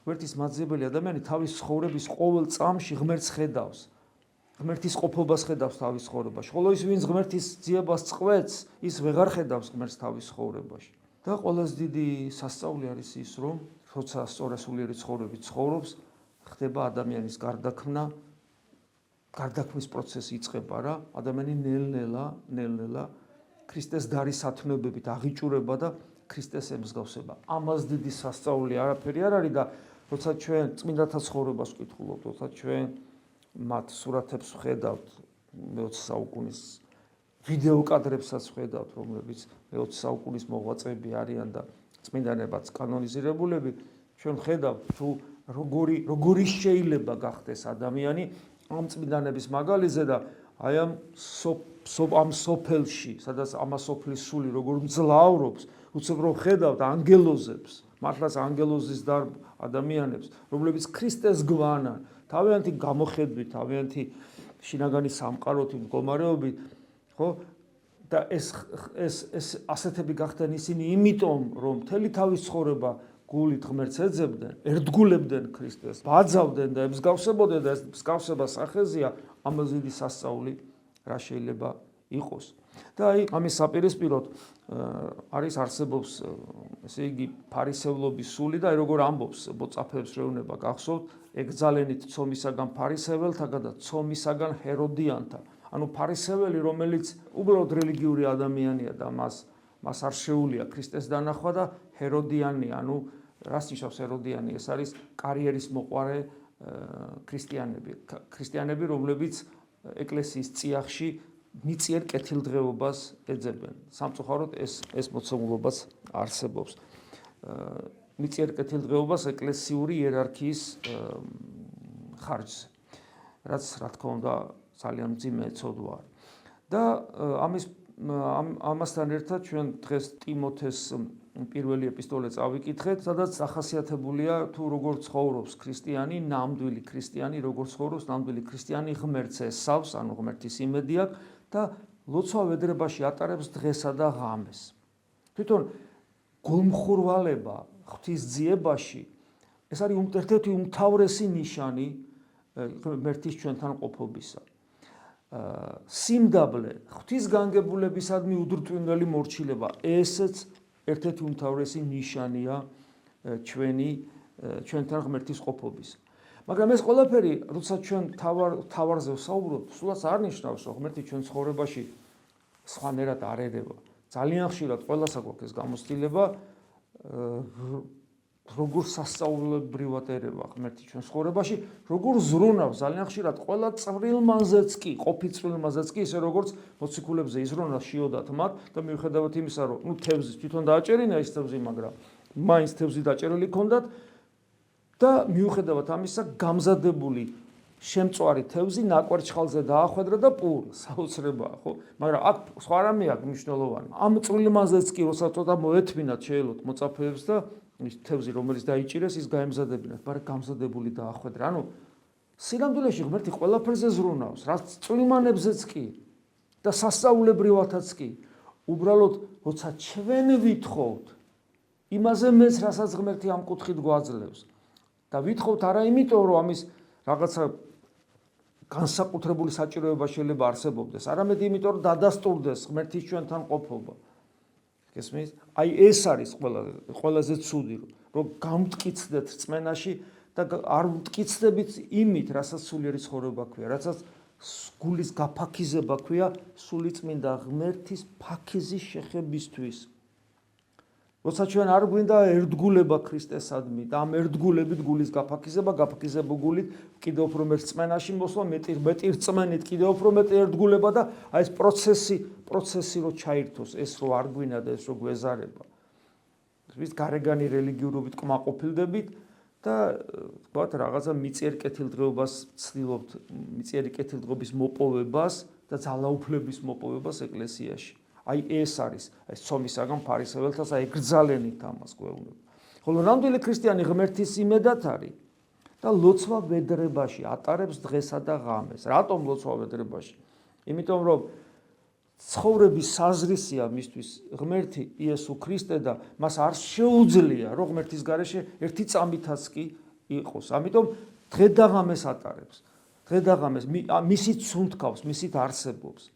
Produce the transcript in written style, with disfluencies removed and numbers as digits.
ღმერთის მაძიებელი ადამიანი თავის ცხოვრების ყოველ წამში ღმერთს ხედავს. ღმერთის ყოფობას ხედავს თავის ცხოვრებაში. ხოლო ის ვინც ღმერთის ძიებას წყვეტს, ის ვეღარ ხედავს ღმერთს თავის ცხოვრებაში. და ყველაზე დიდი სასწაული არის ის, რომ როცა სწორასულიერი ცხოვრებით ცხოვრობს, ხდება ადამიანის გარდაქმნის პროცესი იწყება რა, ადამიანი ნელ-ნელა ქრისტეს დარის სათნოებებით აღიჭურება და ქრისტეს ემსგავსება. ამას დიდი სასწაული არაფერი არ არის და როცა ჩვენ წმინდათა ცხოვრებას ვკითხულობთ, როცა ჩვენ მათ სურათებს ვხედავთ მე-20 საუკუნის ვიდეო კადრებსაც ვხედავთ, რომლებიც მე-20 საუკუნის მოღვაწეები არიან და წმინდანებად კანონიზირებულები, ჩვენ ვხედავთ თუ როგორი შეიძლება გახდეს ადამიანი ამ წმინდანების მაგალითზე და აი ამ სოფელში, სადაც ამ სოფლის სული როგორ მძლავრობს, უცებ რომ ხედავთ ანგელოზებს, მართლაც ანგელოზის დარბ ადამიანებს, რომლებიც ქრისტეს გვანან, თავიანთი გამოხედვით, თავიანთი შინაგანი სამყაროთი მდგომარეობით, ხო? და ეს ასეთები გახდნენ ისინი იმიტომ, რომ მთელი თავის ცხოვრება გულით ღმერთს ეძებდნენ, ერთგულებდნენ ქრისტეს, ბაძავდნენ და ემსგავსებოდნენ და ეს მსგავსება სახეზეა ამაზე დიდი სასწაული რა შეიძლება იყოს. და აი ამის საპირისპიროდ არსებობს ესე იგი ფარისევლობის სული და როგორ ამბობს მოწაფეებს რეუნება გახსოვთ, ეკძალენით ცომისაგან ფარისეველთაგან და ცომისაგან ჰეროდიანთა. ანუ ფარისეველი, რომელიც უბრალოდ რელიგიური ადამიანია და მას არ შეუძლია ქრისტეს დანახვა და ჰეროდიანი, ანუ რას ნიშნავს ჰეროდიანი? ეს არის კარიერის მოყვარე ქრისტიანები, რომლებიც ეკლესიის წიაღში მიწიერ კეთილდღეობას ეძებენ. სამწუხაროდ ეს მოცემულობაც არსებობს. მიწიერ კეთილდღეობას ეკლესიური იერარქიის ხარჯზე, რაც რა თქმა უნდა ძალიან მძიმე ცოდვა არის. და ამასთან ერთად ჩვენ დღეს ტიმოთეს პირველი ეპისტოლე წავიკითხეთ, სადაც ახასიათებულია თუ როგორ ცხოვრობს ქრისტიანი, ნამდვილი ქრისტიანი, როგორ ცხოვრობს ნამდვილი ქრისტიანი ღმერთს ესავს, ანუ ღმერთის იმედი აქვს და ლოცვა ვედრებაში ატარებს დღესა და ღამეს. თვითონ გულმხურვალება ღვთისძიებაში ეს არის ერთ-ერთი უმთავრესი ნიშანი ღმერთის ჩვენთან ყოფობისა. სიმდაბლე ღვთისგანგებულებისადმი უდრტვინველი მორჩილება, ესეც ერთ-ერთი უმთავრესი ნიშანია ჩვენთან ღმერთის ყოფობის. მაგრამ ეს ყველაფერი, როცა ჩვენ თავარზე ვსაუბრობთ, სულაც არ ნიშნავს, რომ ღმერთი ჩვენ ცხოვრებაში სხვანაირად არ ერევა. ძალიან ხშირად ყველას აქვს ეს გამოცდილება, როგორ სასწაულებრივად ერევა ღმერთი ჩვენ ცხოვრებაში, როგორ ზრუნავს ძალიან ხშირად ყველა წვრილმანზეც კი, ყოფი წვრილმანზეც კი, ისე როგორც მოციქულებზე იზრუნავს შიოდათ მათ და მიუხედავად იმისა, რომ თევზის თვითონ დააჭერინა ის თევზი, მაგრამ მაინც თევზი დაჭერილი ჰქონდათ და მიუხედავად ამისა გამზადებული შემწვარი თევზი ნაკვერჩხალზე დაახვედრა და პურ საოცრებაა, ხო? მაგრამ აქ სხვა რამე აქვს მნიშვნელოვანი. ამ წვრილმანზეც კი როცა ცოტა მოეთმინათ შეელოთ მოწაფეებს და ის თევზი რომელიც დაიჭირეს ის გაემზადებინათ, მაგრამ გამზადებული დაახვედრა. ანუ სინამდვილეში ღმერთი ყველაფერზე ზრუნავს, რაც წვრილმანებზეც კი და სასწაულებრივათაც კი. უბრალოდ როცა ჩვენ ვითხოვთ იმაზე მეც, რასაც ღმერთი ამ კუთხით გვაძლევს და ვითხოვთ არა იმიტომ, რომ ამის რაღაცა განსაკუთრებული საჭიროება შეიძლება არსებობდეს, არამედ იმიტომ, რომ დადასტურდეს ღმერთის ჩვენთან ყოფობა. გესმის? აი ეს არის ყველაზე ცუდი, რომ გამტკიცდეთ რწმენაში და არ ვტკიცდებით იმით, რასაც სულიერი ცხოვრება ქვია, რასაც გულის გაფაქიზება ქვია სულიწმინდა ღმერთის ფაქიზის შეხებისთვის. როცა ჩვენ არ გვინდა ერთგულება ქრისტესადმი და ამ ერთგულებით გულის გაფაქიზება გულით კიდევ უფრო მეტ რწმენაში მოსვლა, მეტი რწმენით კიდევ უფრო მეტ ერთგულება და აი ეს პროცესი რო ჩაირთოს, ეს რო არ გვინდა და ეს რო გვეზარება. ვის გარეგანი რელიგიურობით კმაყოფილდებით და თქვათ რაღაცა მიწიერ კეთილდღეობას ცდილობთ, მიწიერი კეთილდღეობის მოპოვებას და ძალაუფლების მოპოვებას ეკლესიაში. აი ეს არის, ეს ცომისაგან ფარისეველთას ეკრძალენით ამას გვეუბნება. ხოლო ნამდვილი ქრისტიანი ღმერთის იმედად არის და ლოცვა ვედრებაში ატარებს დღესა და ღამეს. რატომ ლოცვა ვედრებაში? იმიტომ რომ ცხოვრების საზრისია მისთვის ღმერთი იესო ქრისტე და მას არ შეუძლია, რომ ღმერთის გარეშე ერთი წამითაც კი იყოს. ამიტომ დღე და ღამეს ატარებს. დღე და ღამეს მისით სუნთქავს, მისით არსებობს.